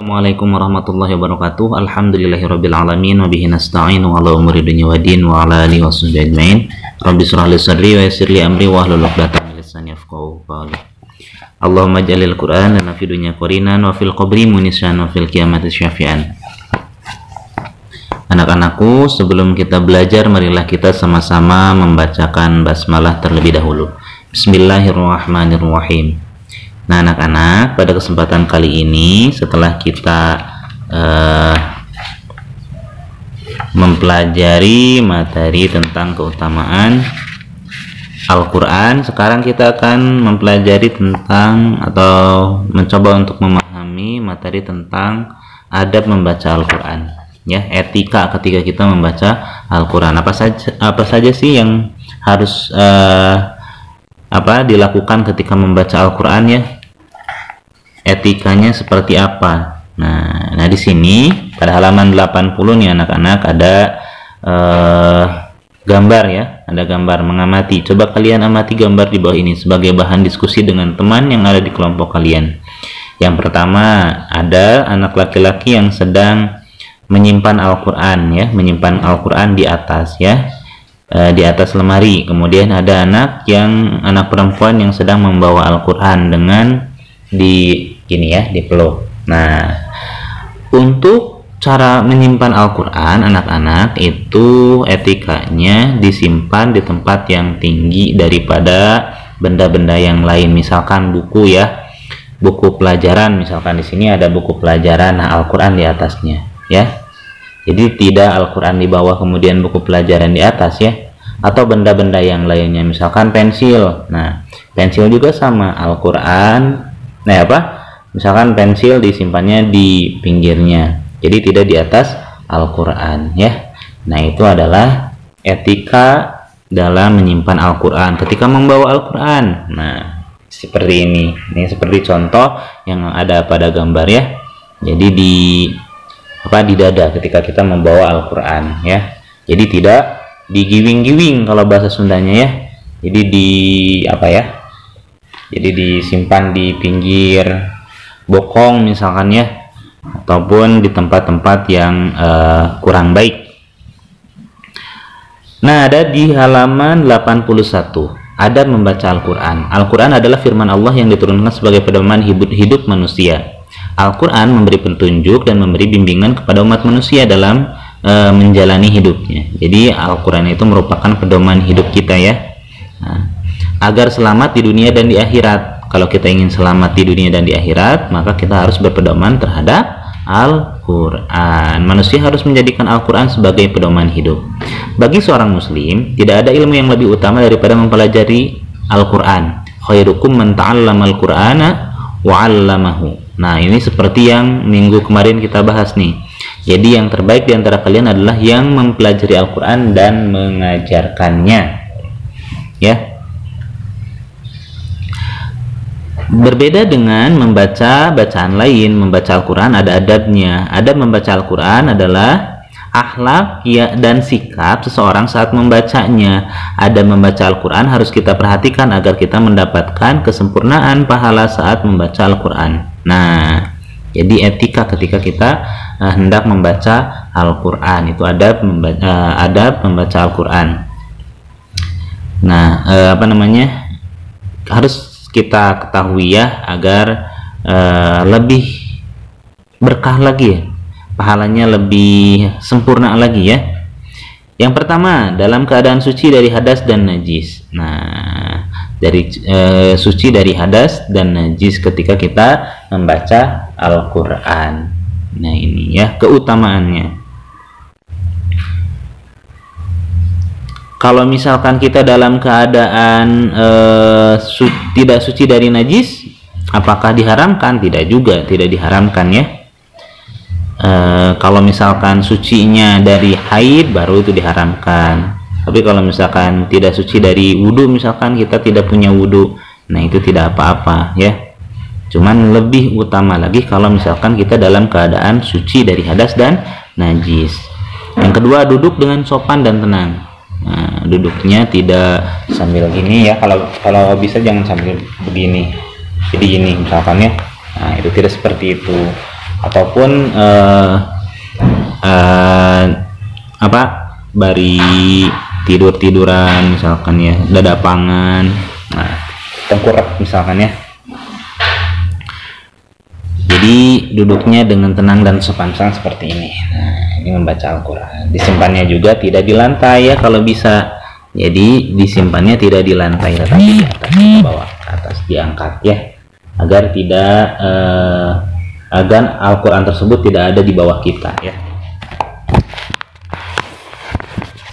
Assalamualaikum warahmatullahi wabarakatuh. Alhamdulillahirabbil alamin wa bihi nasta'inu ala umuri dunya waddin wa ala alihi washabbihi ajmain. Rabbi shrah li sadri wa yassir li amri wa hlul 'uqdatam min lisani yafqahu qawli. Allahumma ij'alil Qur'an lana fid dunya qarinan wa fil qabri munisan wa fil qiyamati syafi'an. Anak-anakku, sebelum kita belajar, marilah kita sama-sama membacakan basmalah terlebih dahulu. Bismillahirrahmanirrahim. Nah, anak-anak, pada kesempatan kali ini setelah kita mempelajari materi tentang keutamaan Al-Quran, sekarang kita akan mempelajari tentang atau mencoba untuk memahami materi tentang adab membaca Al-Quran, ya, etika ketika kita membaca Al-Quran. Apa saja sih yang harus dilakukan ketika membaca Al-Quran, ya? Etikanya seperti apa? Nah, di sini pada halaman 80 nih anak-anak ada gambar, ya, ada gambar mengamati. Coba kalian amati gambar di bawah ini sebagai bahan diskusi dengan teman yang ada di kelompok kalian. Yang pertama, ada anak laki-laki yang sedang menyimpan Al-Quran, ya, menyimpan Al-Quran di atas, ya, di atas lemari. Kemudian ada anak perempuan yang sedang membawa Al-Quran dengan di peluk. Nah, untuk cara menyimpan Al-Quran, anak-anak, itu etikanya disimpan di tempat yang tinggi daripada benda-benda yang lain. Misalkan buku, ya, buku pelajaran. Misalkan di sini ada buku pelajaran, nah Al-Quran di atasnya, ya. Jadi tidak Al-Quran di bawah kemudian buku pelajaran di atas, ya. Atau benda-benda yang lainnya, misalkan pensil. Nah, pensil juga sama, Al-Quran. Misalkan pensil disimpannya di pinggirnya, jadi tidak di atas Al-Quran, ya. Nah, itu adalah etika dalam menyimpan Al-Quran ketika membawa Al-Quran. Nah, seperti ini seperti contoh yang ada pada gambar, ya. Jadi di dada ketika kita membawa Al-Quran, ya. Jadi tidak digiwing-giwing kalau bahasa Sundanya, ya. Jadi jadi disimpan di pinggir bokong misalkan, ya, ataupun di tempat-tempat yang kurang baik. Nah, ada di halaman 81, adab membaca Al-Quran. Al-Quran adalah firman Allah yang diturunkan sebagai pedoman hidup manusia. Al-Quran memberi petunjuk dan memberi bimbingan kepada umat manusia dalam menjalani hidupnya. Jadi Al-Quran itu merupakan pedoman hidup kita, ya. Nah, agar selamat di dunia dan di akhirat. Kalau kita ingin selamat di dunia dan di akhirat, maka kita harus berpedoman terhadap Al-Quran. Manusia harus menjadikan Al-Quran sebagai pedoman hidup. Bagi seorang muslim, tidak ada ilmu yang lebih utama daripada mempelajari Al-Quran. Khairukum man ta'allama Al-Qur'ana wa 'allamahu. Nah, ini seperti yang minggu kemarin kita bahas nih. Jadi yang terbaik di antara kalian adalah yang mempelajari Al-Quran dan mengajarkannya, ya. Berbeda dengan membaca bacaan lain, membaca Al-Quran ada adabnya. Adab membaca Al-Quran adalah akhlak, ya, dan sikap seseorang saat membacanya. Adab membaca Al-Quran harus kita perhatikan agar kita mendapatkan kesempurnaan pahala saat membaca Al-Quran. Nah, jadi etika ketika kita hendak membaca Al-Quran, itu adab membaca Al-Quran. Nah, harus kita ketahui, ya, agar lebih berkah lagi, ya, pahalanya lebih sempurna lagi, ya. Yang pertama, dalam keadaan suci dari hadas dan najis. Nah, suci dari hadas dan najis ketika kita membaca Al-Quran. Nah, ini, ya, keutamaannya. Kalau misalkan kita dalam keadaan tidak suci dari najis, apakah diharamkan? Tidak juga, tidak diharamkan, ya. Kalau misalkan sucinya dari haid, baru itu diharamkan. Tapi kalau misalkan tidak suci dari wudhu, misalkan kita tidak punya wudhu, nah itu tidak apa-apa, ya. Cuman lebih utama lagi kalau misalkan kita dalam keadaan suci dari hadas dan najis. Yang kedua, duduk dengan sopan dan tenang. Nah, duduknya tidak sambil gini, ya. Kalau bisa jangan sambil begini. Jadi ini misalkan, ya. Nah, itu tidak seperti itu. ataupun bari tiduran misalkan ya, dadapangan, nah tengkurap misalkan ya. Jadi duduknya dengan tenang dan sopan seperti ini. Nah, ini membaca Al-Quran. Disimpannya juga tidak di lantai ya kalau bisa. Jadi disimpannya tidak di lantai, tetapi di atas, ke bawah, ke atas, diangkat ya, agar tidak agar Al-Quran tersebut tidak ada di bawah kita ya.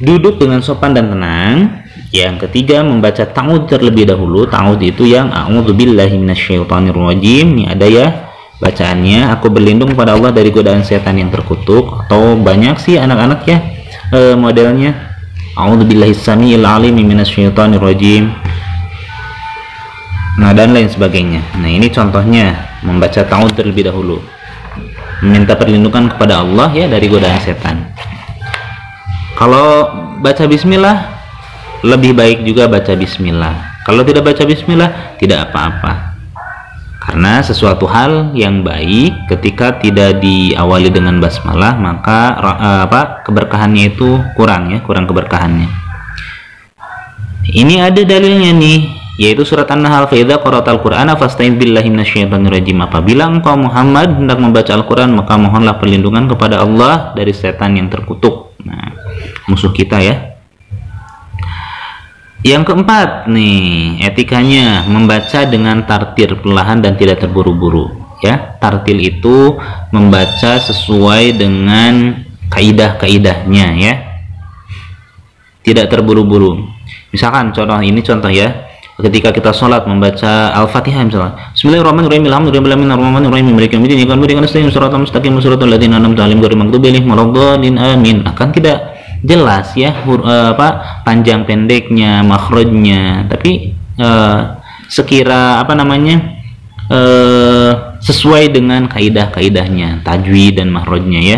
Duduk dengan sopan dan tenang. Yang ketiga, membaca ta'awudz terlebih dahulu. Ta'awudz itu yang a'udzubillahi minasyaitonirrajim. Ini ada ya bacaannya, aku berlindung kepada Allah dari godaan setan yang terkutuk. Atau banyak sih anak-anak ya modelnya, a'udzubillahi samiil alim minasyaitonirrajim, nah dan lain sebagainya. Nah ini contohnya membaca ta'awudz terlebih dahulu, meminta perlindungan kepada Allah ya dari godaan setan. Kalau baca bismillah, lebih baik juga baca bismillah. Kalau tidak baca bismillah, tidak apa-apa. Karena sesuatu hal yang baik ketika tidak diawali dengan basmalah, maka keberkahannya itu kurang ya, kurang keberkahannya. Ini ada dalilnya nih, yaitu surat An-Nahl, fa idza qara'tal qur'ana fasta'idz billahi minasyaitonir rajim. Apabila engkau Muhammad hendak membaca Al-Qur'an, maka mohonlah perlindungan kepada Allah dari setan yang terkutuk. Nah, musuh kita ya. Yang keempat nih, etikanya membaca dengan tartil, perlahan dan tidak terburu-buru ya. Tartil itu membaca sesuai dengan kaidah-kaidahnya ya, tidak terburu-buru. Misalkan contoh ya, ketika kita sholat membaca Al-Fatihah misalnya, Bismillahirrahmanirrahim, Alhamdulillahirrahmanirrahim, Maliki yaumiddin, iyyaka na'budu wa iyyaka nasta'in, shiratal mustaqim, shiratal ladzina an'amta 'alaihim ghairil maghdubi 'alaihim waladdallin, amin. Akan tidak jelas ya panjang pendeknya, makhrajnya, tapi sekira sesuai dengan kaidah-kaidahnya, tajwid dan makhrajnya ya.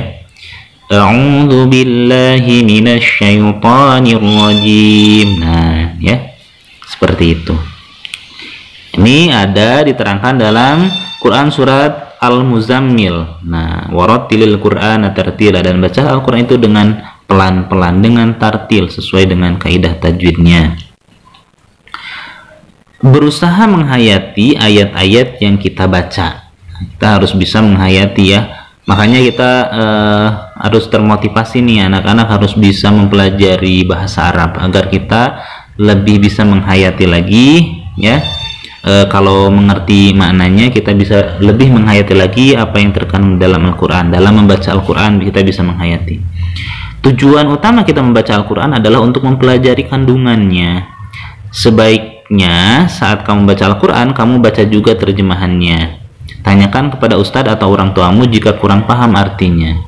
A'udzu billahi minasyaitonir rajim. Nah ya, seperti itu. Ini ada diterangkan dalam Quran surat Al-Muzammil. Nah, warattilil Qur'ana tartila, dan baca Al-Quran itu dengan pelan-pelan, dengan tartil, sesuai dengan kaidah tajwidnya. Berusaha menghayati ayat-ayat yang kita baca. Kita harus bisa menghayati ya. Makanya kita harus termotivasi nih, anak-anak harus bisa mempelajari bahasa Arab agar kita lebih bisa menghayati lagi ya. Kalau mengerti maknanya, kita bisa lebih menghayati lagi apa yang terkandung dalam Al-Quran. Dalam membaca Al-Quran kita bisa menghayati. Tujuan utama kita membaca Al-Quran adalah untuk mempelajari kandungannya. Sebaiknya saat kamu baca Al-Quran, kamu baca juga terjemahannya. Tanyakan kepada ustadz atau orang tuamu jika kurang paham artinya.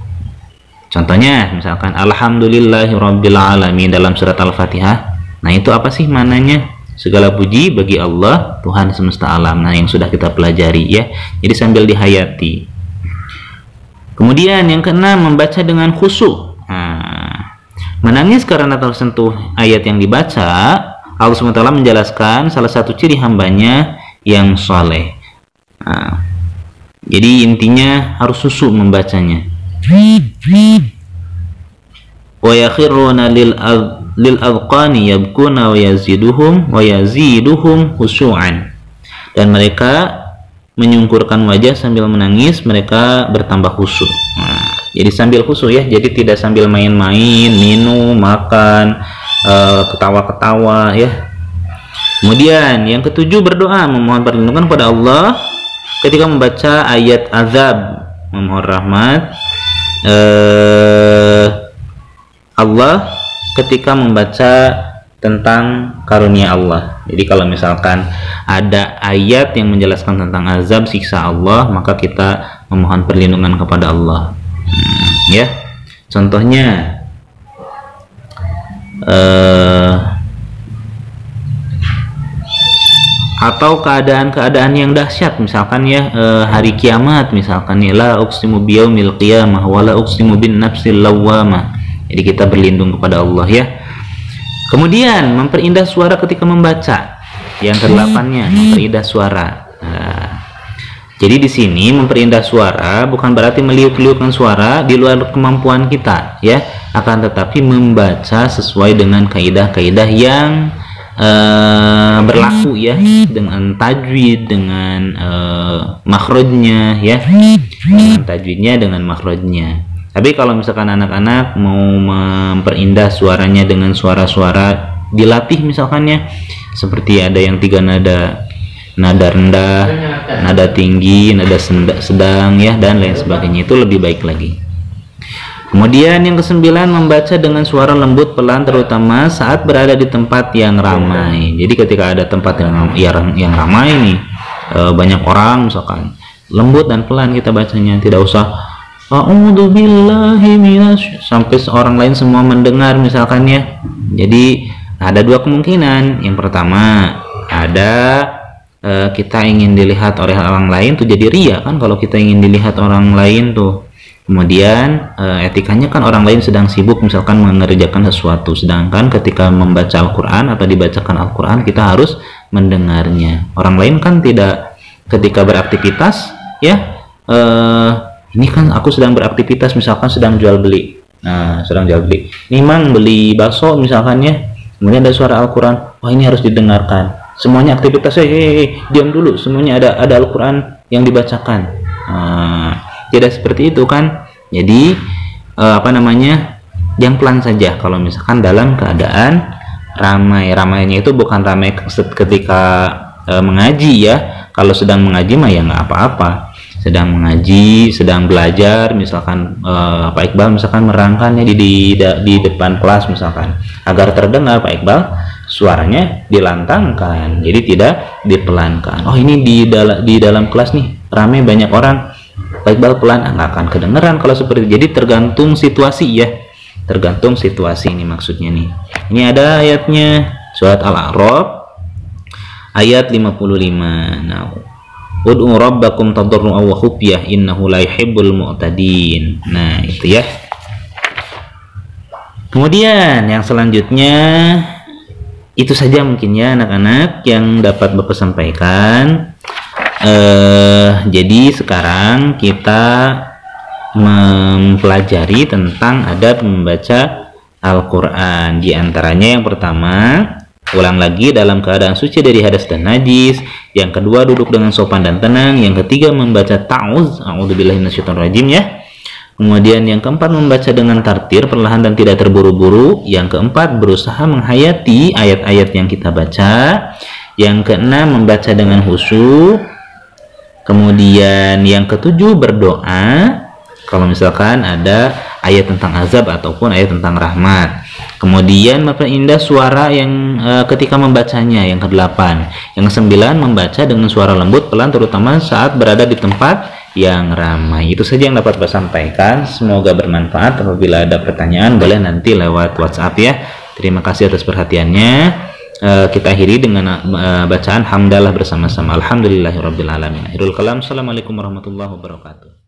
Contohnya, misalkan Alhamdulillahirrabbilalamin dalam surat Al-Fatihah. Nah itu apa sih mananya? Segala puji bagi Allah, Tuhan semesta alam. Nah yang sudah kita pelajari ya. Jadi sambil dihayati. Kemudian yang keenam, membaca dengan khusyuk. Menangis karena tersentuh ayat yang dibaca, Allah SWT menjelaskan salah satu ciri hambanya yang soleh. Jadi intinya harus khusyuk membacanya. Wa yakhiruna lil adqani yabkuna wa yaziduhum khusyu'an. Dan mereka menyungkurkan wajah sambil menangis, mereka bertambah khusyuk. Jadi sambil khusyuk ya, jadi tidak sambil main-main, minum, makan, ketawa-ketawa ya. Kemudian yang ketujuh, berdoa memohon perlindungan kepada Allah ketika membaca ayat azab, memohon rahmat Allah ketika membaca tentang karunia Allah. Jadi kalau misalkan ada ayat yang menjelaskan tentang azab, siksa Allah, maka kita memohon perlindungan kepada Allah. Ya, contohnya atau keadaan-keadaan yang dahsyat, misalkan ya hari kiamat, misalkan ya la uqsimu biyaumil qiyamah wa la uqsimu bin nafsil lawwamah. Jadi kita berlindung kepada Allah ya. Kemudian memperindah suara ketika membaca. Yang kedelapannya, memperindah suara. Jadi di sini memperindah suara bukan berarti meliuk-liukkan suara di luar kemampuan kita, ya, akan tetapi membaca sesuai dengan kaidah-kaidah yang berlaku, ya, dengan tajwid, dengan makhrajnya, ya, dengan tajwidnya, dengan makhrajnya. Tapi kalau misalkan anak-anak mau memperindah suaranya dengan suara-suara dilatih misalkannya, seperti ada yang 3 nada, nada rendah, nada tinggi, nada sedang, ya, dan lain sebagainya, itu lebih baik lagi. Kemudian yang ke-9, membaca dengan suara lembut pelan terutama saat berada di tempat yang ramai. Jadi ketika ada tempat yang ramai nih, banyak orang misalkan, lembut dan pelan kita bacanya, tidak usah a'udzubillahi sampai orang lain semua mendengar misalkan, ya. Jadi ada 2 kemungkinan. Yang pertama, ada kita ingin dilihat oleh orang lain tuh, jadi ria kan kalau kita ingin dilihat orang lain tuh. Kemudian etikanya kan orang lain sedang sibuk misalkan mengerjakan sesuatu, sedangkan ketika membaca Al-Quran atau dibacakan Al-Quran kita harus mendengarnya. Orang lain kan tidak, ketika beraktivitas, ya, ini kan aku sedang beraktivitas misalkan sedang jual beli, sedang jual beli, ini mang beli bakso misalkan, ya, kemudian ada suara Al-Quran, wah ini harus didengarkan, semuanya aktivitasnya, diam dulu, semuanya ada Al-Quran yang dibacakan. Tidak seperti itu kan. Jadi yang pelan saja kalau misalkan dalam keadaan ramai. Ramainya itu bukan ramai ketika mengaji, ya. Kalau sedang mengaji mah ya nggak apa-apa, sedang mengaji, sedang belajar misalkan, Pak Iqbal misalkan merangkannya di depan kelas misalkan, agar terdengar Pak Iqbal suaranya dilantangkan, jadi tidak dipelankan. Oh ini di dalam kelas nih ramai banyak orang, Pak Iqbal pelan, nggak akan kedengeran kalau seperti itu. Jadi tergantung situasi, ya, tergantung situasi ini maksudnya nih. Ini ada ayatnya, surat Al-A'raf ayat 55. Nah, ud'u rabbakum tadarru'an wa khufyah innahu la yuhibbul mu'tadin. Nah, itu, ya. Kemudian yang selanjutnya itu saja mungkin, ya, anak-anak yang dapat Bapak sampaikan. Jadi sekarang kita mempelajari tentang adab membaca Al-Quran. Di antaranya yang pertama, ulang lagi dalam keadaan suci dari hadas dan najis. Yang kedua, duduk dengan sopan dan tenang. Yang ketiga, membaca ta'awuz, a'udzubillahi minasyaitonirrajim, ya. Kemudian yang keempat, membaca dengan tartil, perlahan dan tidak terburu-buru. Yang keempat, berusaha menghayati ayat-ayat yang kita baca. Yang keenam, membaca dengan khusyuk. Kemudian yang ketujuh, berdoa kalau misalkan ada ayat tentang azab ataupun ayat tentang rahmat. Kemudian memperindah suara yang ketika membacanya. Yang kedelapan. Yang kesembilan, membaca dengan suara lembut pelan terutama saat berada di tempat yang ramai. Itu saja yang dapat saya sampaikan. Semoga bermanfaat. Apabila ada pertanyaan boleh nanti lewat WhatsApp, ya. Terima kasih atas perhatiannya. Kita akhiri dengan bacaan hamdalah bersama-sama. Alhamdulillahirabbil alamin. Akhirul kalam. Assalamualaikum warahmatullahi wabarakatuh.